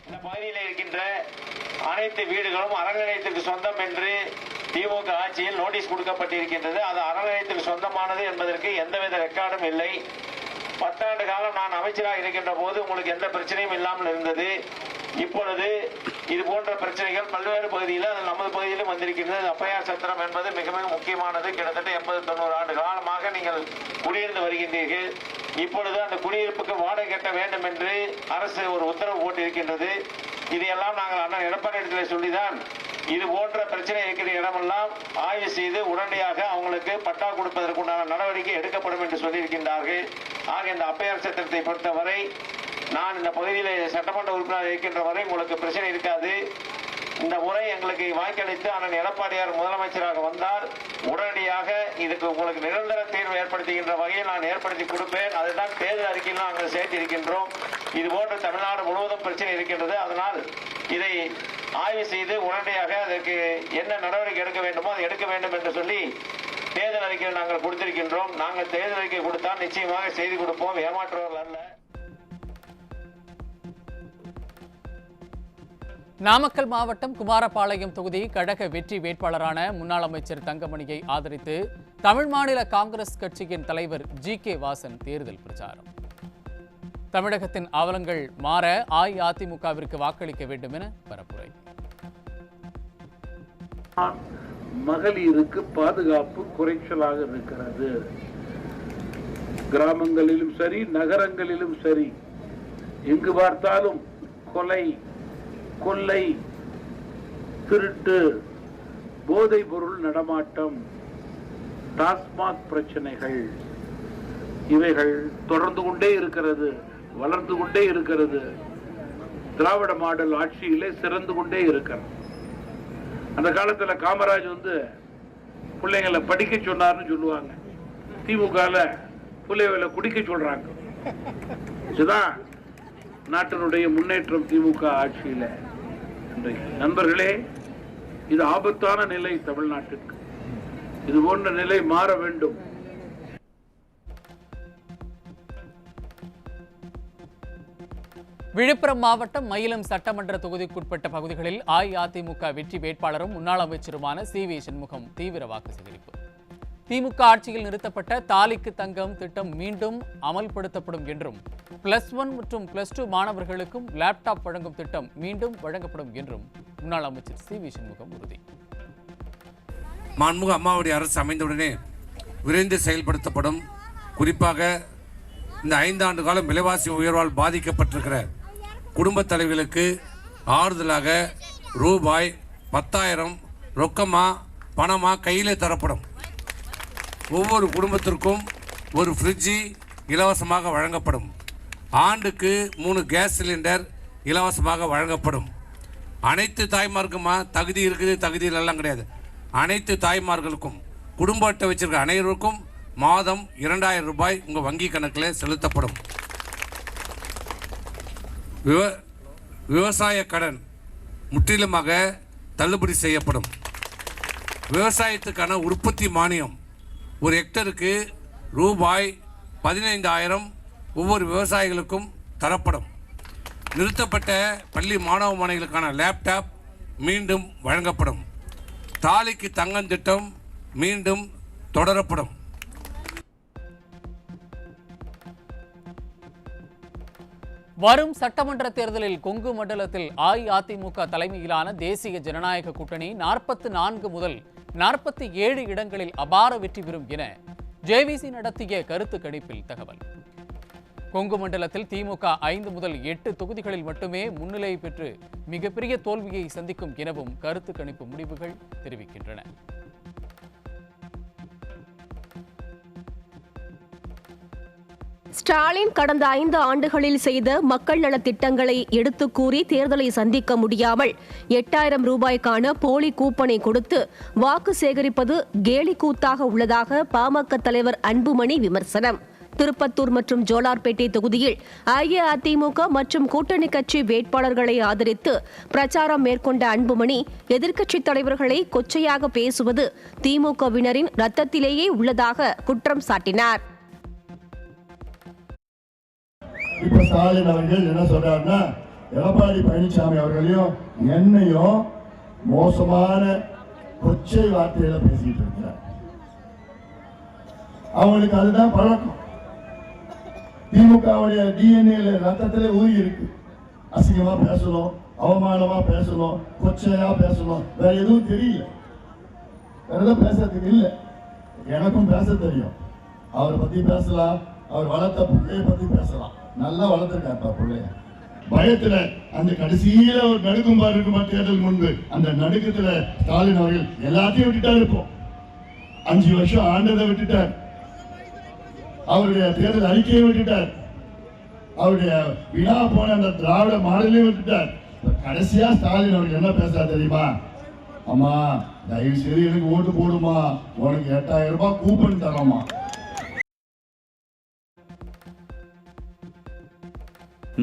இந்த பகுதியில் இருக்கின்ற அனைத்து வீடுகளும் அறநிலையத்திற்கு சொந்தம் என்று திமுக ஆட்சியில் நோட்டீஸ் கொடுக்கப்பட்டிருக்கின்றது. அது அறநிலையத்திற்கு சொந்தமானது என்பதற்கு எந்தவித ரெக்கார்டும் இல்லை. 10 ஆண்டு காலம் நான் அமைச்சராக இருக்கின்ற போது உங்களுக்கு எந்த பிரச்சனையும் இல்லாமல் இருந்தது. இப்பொழுது இது போன்ற பிரச்சனைகள் பல்வேறு பகுதியில், நமது பகுதியிலும் வந்திருக்கிறது. அப்பையார் சத்திரம் என்பது மிக மிக முக்கியமானது. கிட்டத்தட்ட 80-90 ஆண்டு காலமாக நீங்கள் குடியிருந்து வருகின்றீர்கள். இப்பொழுது அந்த குடியிருப்புக்கு வாடகை கட்ட வேண்டும் என்று அரசு ஒரு உத்தரவு போட்டிருக்கின்றது. இதையெல்லாம் நாங்கள் அண்ணன் எடப்பாடி சொல்லிதான் இது போன்ற பிரச்சனை இருக்கிற இடமெல்லாம் ஆய்வு செய்து உடனடியாக அவங்களுக்கு பட்டா கொடுப்பதற்குண்டான நடவடிக்கை எடுக்கப்படும் என்று சொல்லியிருக்கின்றார்கள். ஆக இந்த அப்பையார் சட்டத்தை பொறுத்தவரை நான் இந்த பகுதியில் சட்டமன்ற உறுப்பினர் இருக்கின்ற வரை உங்களுக்கு பிரச்சனை இருக்காது. இந்த முறை எங்களுக்கு வாய்க்களித்து அண்ணன் எடப்பாடியார் முதலமைச்சராக வந்தால் உடனடியாக இதுக்கு உங்களுக்கு நிரந்தர தீர்வு ஏற்படுத்துகின்ற வகையில் நான் ஏற்படுத்தி கொடுப்பேன். அதுதான் தேர்தல் அறிக்கையில் நாங்கள் சேர்த்திருக்கின்றோம். இது போன்ற தமிழ்நாடு முழுவதும் பிரச்சனை இருக்கின்றது. அதனால் இதை ஆய்வு செய்து உடனடியாக அதற்கு என்ன நடவடிக்கை எடுக்க வேண்டுமோ அதை எடுக்க வேண்டும் என்று சொல்லி தேர்தல் அறிக்கையில் நாங்கள் கொடுத்திருக்கின்றோம். நாங்கள் தேர்தல் அறிக்கை கொடுத்தால் நிச்சயமாக செய்து கொடுப்போம், ஏமாற்றுவர்கள் அல்ல. நாமக்கல் மாவட்டம் குமாரபாளையம் தொகுதி கழக வெற்றி வேட்பாளரான முன்னாள் அமைச்சர் தங்கமணியை ஆதரித்து தமிழ் மாநில காங்கிரஸ் கட்சியின் தலைவர் ஜி.கே. வாசன் தேர்தல் பிரச்சாரம். தமிழகத்தின் அவலங்கள் மாற அஇஅதிமுகவிற்கு வாக்களிக்க வேண்டும் என பரப்புரை. மகளிருக்கு பாதுகாப்பு குறைச்சலாக இருக்கிறது. கிராமங்களிலும் சரி, நகரங்களிலும் சரி, எங்கு பார்த்தாலும் கொலை, கொள்ளை, திருட்டு, போதைப் பொருள் நடமாட்டம், டாஸ்மாக் பிரச்சனைகள், இவைகள் தொடர்ந்து கொண்டே இருக்கிறது, வளர்ந்து கொண்டே இருக்கிறது. திராவிட மாடல் ஆட்சியிலே சிறந்து கொண்டே இருக்கிறது. அந்த காலத்துல காமராஜ் பிள்ளைங்களை படிக்க சொன்னார்னு சொல்லுவாங்க. திமுகல பிள்ளைகளை குடிக்க சொல்றாங்க. இதுதான் நாட்டினுடைய முன்னேற்றம் திமுக ஆட்சியில. நண்பர்களே, இது ஆபத்தான நிலை தமிழ்நாட்டிற்கு. இது போன்ற நிலை மாற வேண்டும். விழுப்புரம் மாவட்டம் மயிலம் சட்டமன்ற தொகுதிக்குட்பட்ட பகுதிகளில் அஇஅதிமுக வெற்றி வேட்பாளரும் முன்னாள் அமைச்சருமான சி.வி. சண்முகம் தீவிர வாக்கு சேகரிப்பு. திமுக ஆட்சியில் நிறுத்தப்பட்ட தாலிக்கு தங்கம் திட்டம் மீண்டும் அமல்படுத்தப்படும் என்றும் +1 மற்றும் +2 மாணவர்களுக்கும் லேப்டாப் வழங்கும் திட்டம் மீண்டும் வழங்கப்படும் என்றும் முன்னாள் அமைச்சர் சி.வி. சண்முகம் உறுதி. மாண்புமிகு அம்மாவுடைய அரசு அமைந்தவுடனே விரைந்து செயல்படுத்தப்படும். குறிப்பாக இந்த 5 ஆண்டு காலம் விலைவாசி உயர்வால் பாதிக்கப்பட்டிருக்கிற குடும்பத் தலைவர்களுக்கு ஆறுதலாக ரூபாய் 10,000 ரொக்கமா பணமா கையிலே தரப்படும். ஒவ்வொரு குடும்பத்திற்கும் ஒரு ஃப்ரிட்ஜி இலவசமாக வழங்கப்படும். ஆண்டுக்கு 3 கேஸ் சிலிண்டர் இலவசமாக வழங்கப்படும். அனைத்து தாய்மார்க்குமா தகுதி இருக்குது, தகுதியில் எல்லாம் கிடையாது. அனைத்து தாய்மார்களுக்கும் குடும்ப அட்டை வச்சிருக்க அனைவருக்கும் மாதம் 2,000 ரூபாய் உங்கள் வங்கி கணக்கில் செலுத்தப்படும். விவசாய கடன் முற்றிலுமாக தள்ளுபடி செய்யப்படும். விவசாயத்துக்கான உற்பத்தி மானியம் ஒரு ஹெக்டருக்கு ரூபாய் 15,000 ஒவ்வொரு விவசாயிகளுக்கும் தரப்படும். நிறுத்தப்பட்ட பள்ளி மாணவ மாணவிகளுக்கான லேப்டாப் மீண்டும் வழங்கப்படும். தாலிக்கு தங்கம் திட்டம் மீண்டும் தொடரப்படும். வரும் சட்டமன்ற தேர்தலில் கொங்கு மண்டலத்தில் அஇஅதிமுக தலைமையிலான தேசிய ஜனநாயக கூட்டணி 44 முதல் 47 இடங்களில் அபார வெற்றி பெறும் என ஜேவிசி நடத்திய கருத்து கணிப்பில் தகவல். கொங்கு மண்டலத்தில் திமுக 5 முதல் 8 தொகுதிகளில் மட்டுமே முன்னிலை பெற்று மிகப்பெரிய தோல்வியை சந்திக்கும் எனவும் கருத்து கணிப்பு முடிவுகள் தெரிவிக்கின்றன. ஸ்டாலின் கடந்த 5 ஆண்டுகளில் செய்த மக்கள் நலத் திட்டங்களை எடுத்து கூறி தேர்தலை சந்திக்க முடியாமல் 8,000 ரூபாய்க்கான போலி கூப்பனை கொடுத்து வாக்கு சேகரிப்பது கேலிக்கூத்தாக உள்ளதாக பாமக தலைவர் அன்புமணி விமர்சனம். திருப்பத்தூர் மற்றும் ஜோலார்பேட்டை தொகுதியில் அஇஅதிமுக மற்றும் கூட்டணி கட்சி வேட்பாளர்களை ஆதரித்து பிரச்சாரம் மேற்கொண்ட அன்புமணி எதிர்க்கட்சித் தலைவர்களை கொச்சையாக பேசுவது திமுகவினரின் ரத்தத்திலேயே உள்ளதாக குற்றம் சாட்டினார். இப்ப ஸ்டாலின் அவர்கள் என்ன சொல்றாருன்னா, எடப்பாடி பழனிசாமி அவர்களையும் என்னையும் மோசமான கொச்சை வார்த்தையில பேசிட்டு இருக்கிறார். அவங்களுக்கு அதுதான் பழக்கம். திமுகவுடைய டிஎன்ஏ ரத்தத்திலே ஊறி இருக்கு. அசிங்கமா பேசணும், அவமானமா பேசணும், கொச்சையா பேசணும், வேற எதுவும் தெரியல. வேற எதுவும் பேசுறதுக்கு இல்லை. எனக்கும் பேச தெரியும். அவரை பத்தி பேசலாம், அவர் வளர்த்த பிள்ளைய பத்தி பேசலாம். நல்லா வளர்த்துருக்காருப்பா பிள்ளைய. பயத்துல அந்த கடைசியில ஒரு நடுக்கும்பாடு இருக்குமா தேர்தல் முன்பு அந்த நடுக்கத்துல ஸ்டாலின் அவர்கள் எல்லாத்தையும் விட்டுட்டார். இப்போ 5 வருஷம் ஆண்டதை விட்டுட்டார், அவருடைய தேர்தல் அறிக்கையை விட்டுட்டார், அவருடைய வினா போன அந்த திராவிட மாடலையும் விட்டுட்டார். கடைசியா ஸ்டாலின் அவர்கள் என்ன பேசுறாரு தெரியுமா? அம்மா தயவு செய்து எனக்கு ஓட்டு போடுமா, உனக்கு 8000 ரூபாய் கூப்பன் தரோமா.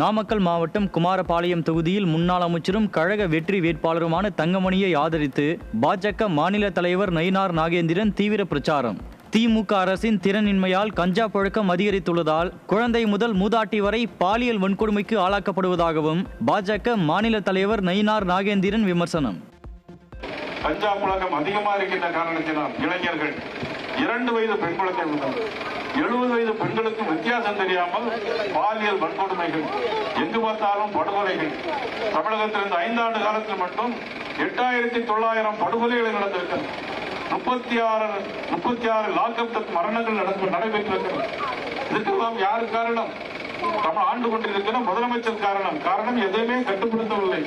நாமக்கல் மாவட்டம் குமாரபாளையம் தொகுதியில் முன்னாள் அமைச்சரும் கழக வெற்றி வேட்பாளருமான தங்கமணியை ஆதரித்து பாஜக மாநில தலைவர் நயினார் நாகேந்திரன் தீவிர பிரச்சாரம். திமுக அரசின் திறனின்மையால் கஞ்சா புழக்கம் அதிகரித்துள்ளதால் குழந்தை முதல் மூதாட்டி வரை பாலியல் வன்கொடுமைக்கு ஆளாக்கப்படுவதாகவும் பாஜக மாநில தலைவர் நயினார் நாகேந்திரன் விமர்சனம். கஞ்சா புழக்கம் அதிகமாக இருக்கின்ற காரணத்தினால் இளைஞர்கள் 2 வயது பெண் குழந்தை முதல் 70 வயது பெண்களுக்கு வித்தியாசம் தெரியாமல் பாலியல் வன்கொடுமைகள், எங்கு பார்த்தாலும் படுகொலைகள். தமிழகத்தில் இந்த 5 ஆண்டு காலத்தில் மட்டும் 8900 படுகொலைகள் நடந்திருக்கிறது. 36 லாக்அப் மரணங்கள் நடைபெற்றிருக்கிறது. இதுக்கெல்லாம் யாரு காரணம்? தமிழ் ஆண்டு கொண்டிருக்கிற முதலமைச்சர் காரணம் எதையுமே கட்டுப்படுத்தவில்லை.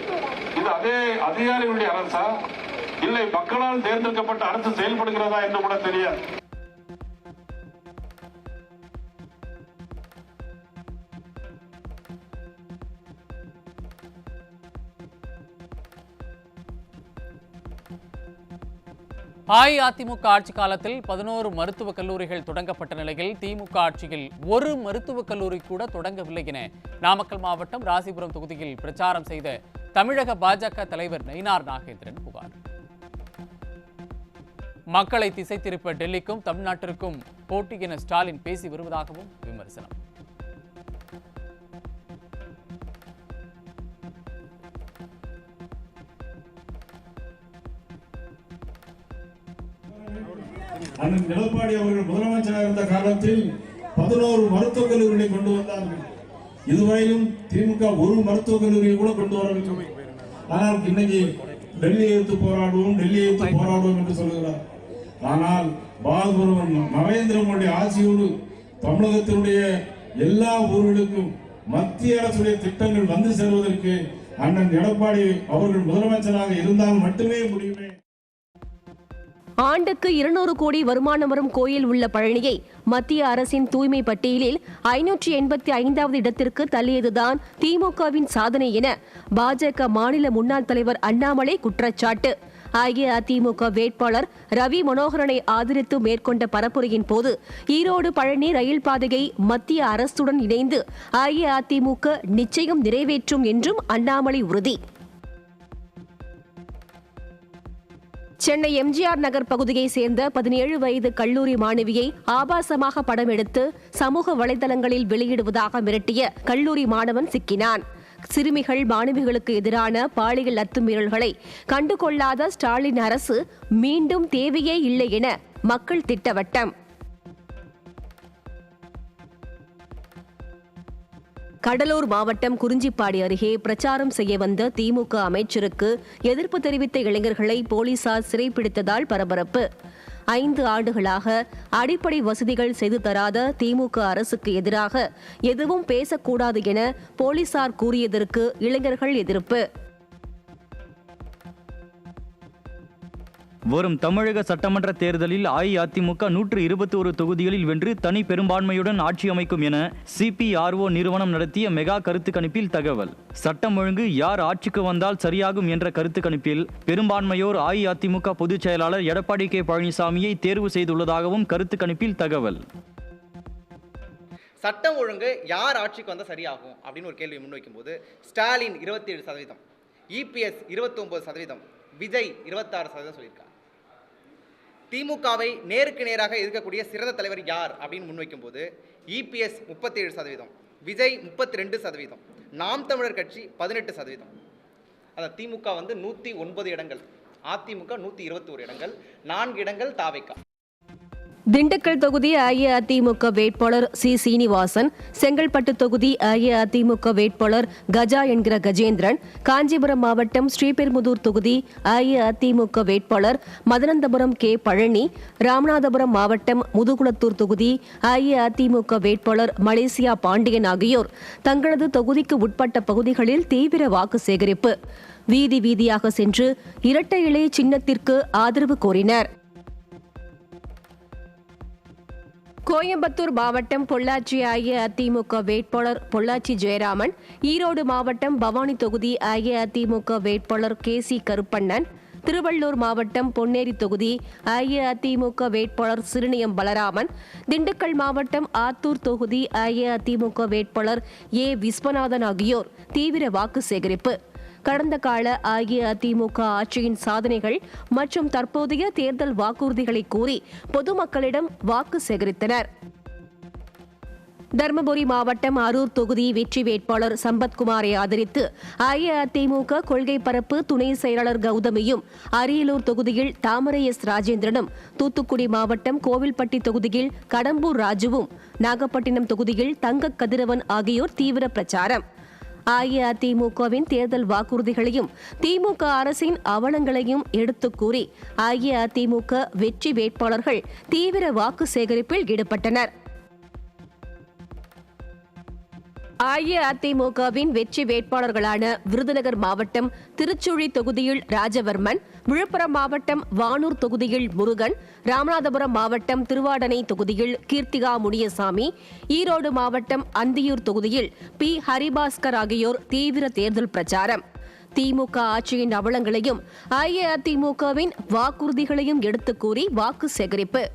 இது அதே அதிகாரிகளுடைய அரசா இல்லை மக்களால் தேர்ந்தெடுக்கப்பட்ட அரசு செயல்படுகிறதா என்று கூட தெரியாது. அஇஅதிமுக ஆட்சி காலத்தில் 11 மருத்துவக் கல்லூரிகள் தொடங்கப்பட்ட நிலையில் திமுக ஆட்சியில் ஒரு மருத்துவக் கல்லூரி கூட தொடங்கவில்லை என நாமக்கல் மாவட்டம் ராசிபுரம் தொகுதியில் பிரச்சாரம் செய்த தமிழக பாஜக தலைவர் நயினார் நாகேந்திரன் புகார். மக்களை திசை திருப்ப டெல்லிக்கும் தமிழ்நாட்டிற்கும் போட்டி என ஸ்டாலின் பேசி வருவதாகவும் விமர்சனம். அண்ணன் எடப்பாடி அவர்கள் முதலமைச்சராக இருந்த காலத்தில் 11 மருத்துவக் கல்லூரிகளை கொண்டு வந்தார்கள். இதுவரையிலும் திமுக ஒரு மருத்துவக் கல்லூரியை கூட கொண்டு வரவில்லை. ஆனால் இன்னைக்கு டெல்லியை எடுத்து போராடுவோம் என்று சொல்கிறார். ஆனால் நரேந்திர மோடி ஆட்சியோடு தமிழகத்தினுடைய எல்லா ஊர்களுக்கும் மத்திய அரசுடைய திட்டங்கள் வந்து செல்வதற்கு அண்ணன் எடப்பாடி அவர்கள் முதலமைச்சராக இருந்தால் மட்டுமே முடியுமே. ஆண்டுக்கு 200 கோடி வருமானம் வரும் கோயில் உள்ள பழனியை மத்திய அரசின் தூய்மை பட்டியலில் 585வது இடத்திற்கு தள்ளியதுதான் திமுகவின் சாதனை என பாஜக மாநில முன்னாள் தலைவர் அண்ணாமலை குற்றச்சாட்டு. அஇஅதிமுக வேட்பாளர் ரவி மனோகரனை ஆதரித்து மேற்கொண்ட பரப்புரையின் போது ஈரோடு பழனி ரயில் பாதையை மத்திய அரசுடன் இணைந்து அஇஅதிமுக நிச்சயம் நிறைவேற்றும் என்றும் அண்ணாமலை உறுதி. சென்னை எம்ஜிஆர் நகர் பகுதியை சேர்ந்த 17 வயது கல்லூரி மாணவியை ஆபாசமாக படம் எடுத்து சமூக வலைதளங்களில் வெளியிடுவதாக மிரட்டிய கல்லூரி மாணவன் சிக்கினான். சிறுமிகள் மாணவிகளுக்கு எதிரான பாலியல் அத்துமீறல்களை கண்டுகொள்ளாத ஸ்டாலின் அரசு மீண்டும் தேவையே இல்லை என மக்கள் திட்டவட்டம். கடலூர் மாவட்டம் குறிஞ்சிப்பாடி அருகே பிரச்சாரம் செய்ய வந்த திமுக அமைச்சருக்கு எதிர்ப்பு தெரிவித்த இளைஞர்களை போலீசார் சிறைப்பிடித்ததால் பரபரப்பு. 5 ஆண்டுகளாக அடிப்படை வசதிகள் செய்து தராத திமுக அரசுக்கு எதிராக எதுவும் பேசக்கூடாது என போலீசார் கூறியதற்கு இளைஞர்கள் எதிர்ப்பு. வரும் தமிழக சட்டமன்ற தேர்தலில் அஇஅதிமுக 121 தொகுதிகளில் வென்று தனி பெரும்பான்மையுடன் ஆட்சி அமைக்கும் என CPRO நிறுவனம் நடத்திய மெகா கருத்து கணிப்பில் தகவல். சட்டம் ஒழுங்கு யார் ஆட்சிக்கு வந்தால் சரியாகும் என்ற கருத்து கணிப்பில் பெரும்பான்மையோர் அஇஅதிமுக பொதுச் செயலாளர் எடப்பாடி K பழனிசாமியை தேர்வு செய்துள்ளதாகவும் கருத்து கணிப்பில் தகவல். சட்டம் ஒழுங்கு யார் ஆட்சிக்கு வந்தால் சரியாகும் அப்படின்னு ஒரு கேள்வி முன்வைக்கும் போது ஸ்டாலின் 27%, EPS 29%, விஜய் 26% சொல்லியிருக்காங்க. திமுகவை நேருக்கு நேராக எதிர்க்கக்கூடிய சிறந்த தலைவர் யார் அப்படின்னு முன்வைக்கும் போது EPS 37%, விஜய் 32%, நாம் தமிழர் கட்சி 18%. அதான் திமுக 109 இடங்கள், அதிமுக 121 இடங்கள், 4 இடங்கள் தாவேகா. திண்டுக்கல் தொகுதி அஇஅதிமுக வேட்பாளர் சி சீனிவாசன், செங்கல்பட்டு தொகுதி அஇஅதிமுக வேட்பாளர் கஜா என்கிற கஜேந்திரன், காஞ்சிபுரம் மாவட்டம் ஸ்ரீபெரும்புதூர் தொகுதி அஇஅதிமுக வேட்பாளர் மதனந்தபுரம் கே பழனி, ராமநாதபுரம் மாவட்டம் முதுகுளத்தூர் தொகுதி அஇஅதிமுக வேட்பாளர் மலேசியா பாண்டியன் ஆகியோர் தங்களது தொகுதிக்கு உட்பட்ட பகுதிகளில் தீவிர வாக்கு சேகரிப்பு, வீதி வீதியாக சென்று இரட்டை இலை சின்னத்திற்கு ஆதரவு கோரினர். கோயம்புத்தூர் மாவட்டம் பொள்ளாச்சி அஇஅதிமுக வேட்பாளர் பொள்ளாச்சி ஜெயராமன், ஈரோடு மாவட்டம் பவானி தொகுதி அஇஅதிமுக வேட்பாளர் கே.சி. கருப்பண்ணன், திருவள்ளூர் மாவட்டம் பொன்னேரி தொகுதி அஇஅதிமுக வேட்பாளர் சிறுனியம் பலராமன், திண்டுக்கல் மாவட்டம் ஆத்தூர் தொகுதி அஇஅதிமுக வேட்பாளர் ஏ. விஸ்வநாதன் ஆகியோர் தீவிர வாக்கு சேகரிப்பு, கடந்த கால அஇஅதிமுக ஆட்சியின் சாதனைகள் மற்றும் தற்போதைய தேர்தல் வாக்குறுதிகளை கூறி பொதுமக்களிடம் வாக்கு சேகரித்தனர். தருமபுரி மாவட்டம் அரூர் தொகுதி வெற்றி வேட்பாளர் சம்பத்குமாரை ஆதரித்து அஇஅதிமுக கொள்கை பரப்பு துணை செயலாளர் கௌதமியும், அரியலூர் தொகுதியில் தாமரை எஸ். ராஜேந்திரனும், தூத்துக்குடி மாவட்டம் கோவில்பட்டி தொகுதியில் கடம்பூர் ராஜுவும், நாகப்பட்டினம் தொகுதியில் தங்க கதிரவன் ஆகியோர் தீவிர பிரச்சாரம். அஇஅதிமுகவின் தேர்தல் வாக்குறுதிகளையும் திமுக அரசின் அவலங்களையும் எடுத்துக் கூறி அஇஅதிமுக வெற்றி வேட்பாளர்கள் தீவிர வாக்கு சேகரிப்பில் ஈடுபட்டனர். அஇஅதிமுகவின் வெற்றி வேட்பாளர்களான விருதுநகர் மாவட்டம் திருச்சுழி தொகுதியில் ராஜவர்மன், விழுப்புரம் மாவட்டம் வானூர் தொகுதியில் முருகன், ராமநாதபுரம் மாவட்டம் திருவாடனை தொகுதியில் கீர்த்திகா முனியசாமி, ஈரோடு மாவட்டம் அந்தியூர் தொகுதியில் பி. ஹரிபாஸ்கர் ஆகியோர் தீவிர தேர்தல் பிரச்சாரம். திமுக ஆட்சியின் அவலங்களையும் அஇஅதிமுகவின் வாக்குறுதிகளையும் எடுத்துக் கூறி வாக்கு சேகரிப்பு.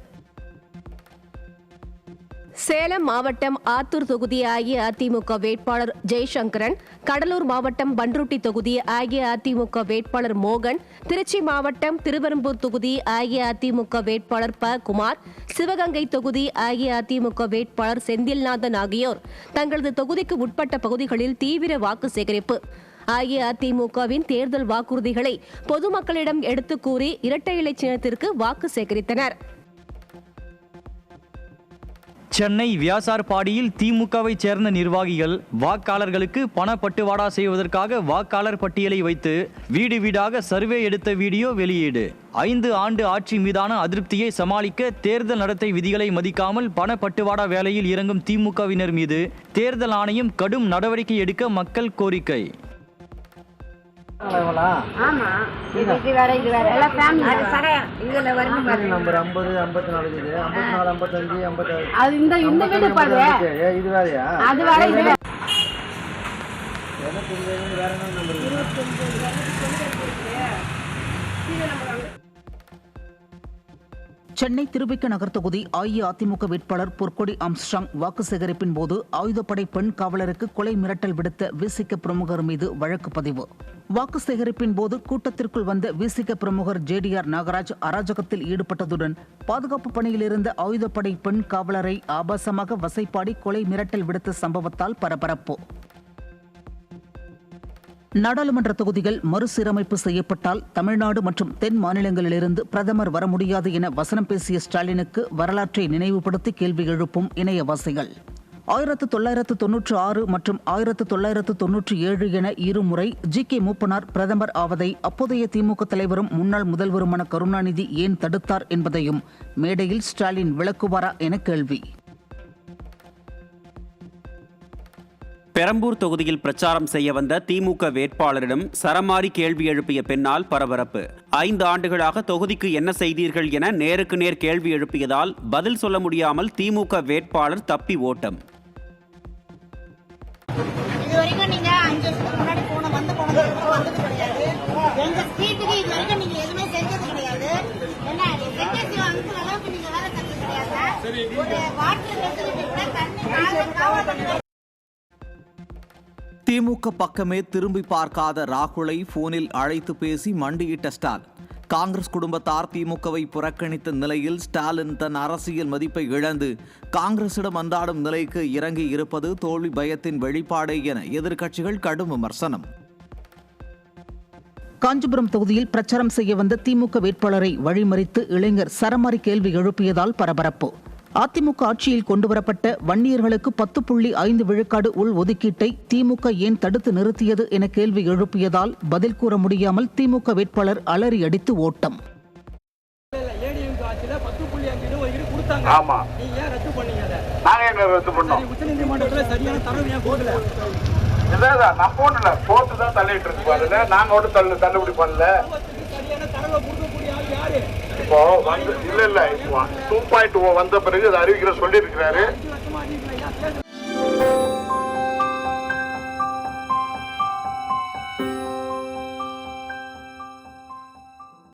சேலம் மாவட்டம் ஆத்தூர் தொகுதி அஇஅதிமுக வேட்பாளர் ஜெய்சங்கரன், கடலூர் மாவட்டம் பன்ருட்டி தொகுதி அஇஅதிமுக வேட்பாளர் மோகன், திருச்சி மாவட்டம் திருவெரும்பூர் தொகுதி அஇஅதிமுக வேட்பாளர் ப. குமார், சிவகங்கை தொகுதி அஇஅதிமுக வேட்பாளர் செந்தில்நாதன் ஆகியோர் தங்களது தொகுதிக்கு உட்பட்ட பகுதிகளில் தீவிர வாக்கு சேகரிப்பு, அஇஅதிமுகவின் தேர்தல் வாக்குறுதிகளை பொதுமக்களிடம் எடுத்துக் கூறி இரட்டை இலை சின்னத்திற்கு வாக்கு சேகரித்தனர். சென்னை வியாசார்பாடியில் திமுகவைச் சேர்ந்த நிர்வாகிகள் வாக்காளர்களுக்கு பணப்பட்டுவாடா செய்வதற்காக வாக்காளர் பட்டியலை வைத்து வீடு வீடாக சர்வே எடுத்த வீடியோ வெளியீடு. 5 ஆண்டு ஆட்சி மீதான அதிருப்தியை சமாளிக்க தேர்தல் நடத்தை விதிகளை மதிக்காமல் பணப்பட்டுவாடா வேலையில் இறங்கும் திமுகவினர் மீது தேர்தல் ஆணையம் கடும் நடவடிக்கை எடுக்க மக்கள் கோரிக்கை. ஆமா இது வேற எல்லாம் ஃபேமிலி இதுல வரணும் நம்பர் 50 54 இது 54 55 56 அது இந்த வீடு பாரு இது வேறயா அது வேற இது எனக்கு வேற நம்பர் 25 சென்னை திருவிக நகர் தொகுதி அஇஅதிமுக வேட்பாளர் பொற்கொடி ஆம்ஸ்ட்ராங் வாக்கு சேகரிப்பின் போது ஆயுதப்படை பெண் காவலருக்கு கொலை மிரட்டல் விடுத்த விசிக பிரமுகர் மீது வழக்கு பதிவு. வாக்கு சேகரிப்பின் போது கூட்டத்திற்குள் வந்த விசிக பிரமுகர் JDR நாகராஜ் அராஜகத்தில் ஈடுபட்டதுடன் பாதுகாப்பு பணியில் இருந்த ஆயுதப்படை பெண் காவலரை ஆபாசமாக வசைப்பாடி கொலை மிரட்டல் விடுத்த சம்பவத்தால் பரபரப்பு. நாடாளுமன்ற தொகுதிகள் மறுசீரமைப்பு செய்யப்பட்டால் தமிழ்நாடு மற்றும் தென் மாநிலங்களிலிருந்து பிரதமர் வர முடியாது என வசனம் பேசிய ஸ்டாலினுக்கு வரலாற்றை நினைவுபடுத்தி கேள்வி எழுப்பும் இணையவாசிகள். 1996 மற்றும் 1997 என இருமுறை GK மூப்பனார் பிரதமர் ஆவதை அப்போதைய திமுக தலைவரும் முன்னாள் முதல்வருமான கருணாநிதி ஏன் தடுத்தார் என்பதையும் மேடையில் ஸ்டாலின் விளக்குவாரா என கேள்வி. பெரம்பூர் தொகுதியில் பிரச்சாரம் செய்ய வந்த திமுக வேட்பாளரிடம் சரமாரி கேள்வி எழுப்பிய பெண்ணால் பரபரப்பு. 5 ஆண்டுகளாக தொகுதிக்கு என்ன செய்தீர்கள் என நேருக்கு நேர் கேள்வி எழுப்பியதால் பதில் சொல்ல முடியாமல் திமுக வேட்பாளர் தப்பி ஓட்டம். இதுவரைக்கும் நீங்க 5 வருஷத்துக்கு முன்னாடி வந்தது கிடையாது. எங்க ஸ்ட்ரீட்டுக்கு இதுவரைக்கும் நீங்க எதுவுமே செஞ்சது கிடையாது. என்ன செஞ்சு அந்த அளவுக்கு நீங்க வேலை செஞ்சது கிடையாது. ஒரு வாட்டர் ஃபெசிலிட்டி கூட தண்ணி திமுக பக்கமே திரும்பி பார்க்காத ராகுலை போனில் அழைத்து பேசி மண்டியிட்ட ஸ்டாலின். காங்கிரஸ் குடும்பத்தார் திமுகவை புறக்கணித்த நிலையில் ஸ்டாலின் தன் அரசியல் மதிப்பை இழந்து காங்கிரசிடம் அன்றாடும் நிலைக்கு இறங்கி இருப்பது தோல்வி பயத்தின் வெளிப்பாடே என எதிர்க்கட்சிகள் கடும் விமர்சனம். காஞ்சிபுரம் தொகுதியில் பிரச்சாரம் செய்ய வந்த திமுக வேட்பாளரை வழிமறித்து இளைஞர் சரமாரி கேள்வி எழுப்பியதால் பரபரப்பு. அதிமுக ஆட்சியில் கொண்டுவரப்பட்ட வன்னியர்களுக்கு 10.5 விழுக்காடு உள் ஒதுக்கீட்டை திமுக ஏன் தடுத்து நிறுத்தியது என கேள்வி எழுப்பியதால் பதில் கூற முடியாமல் திமுக வேட்பாளர் அலறி அடித்து ஓட்டம். ஆமா, நாங்க எங்க ரத்து பண்ணோம்? உச்சநீதிமன்றத்தில் சரியான தரவு ஏன் போடல? இல்லதான், நான் போடல, போட்டு தான் தள்ளிட்டு இருக்கு. அதுல நாங்க ஒன்றும் தள்ளுபடி பண்ணல. இப்போ வந்து இல்ல இப்போ 2.0 வந்த பிறகு அதை அறிவிக்கிற சொல்லி இருக்கிறாரு.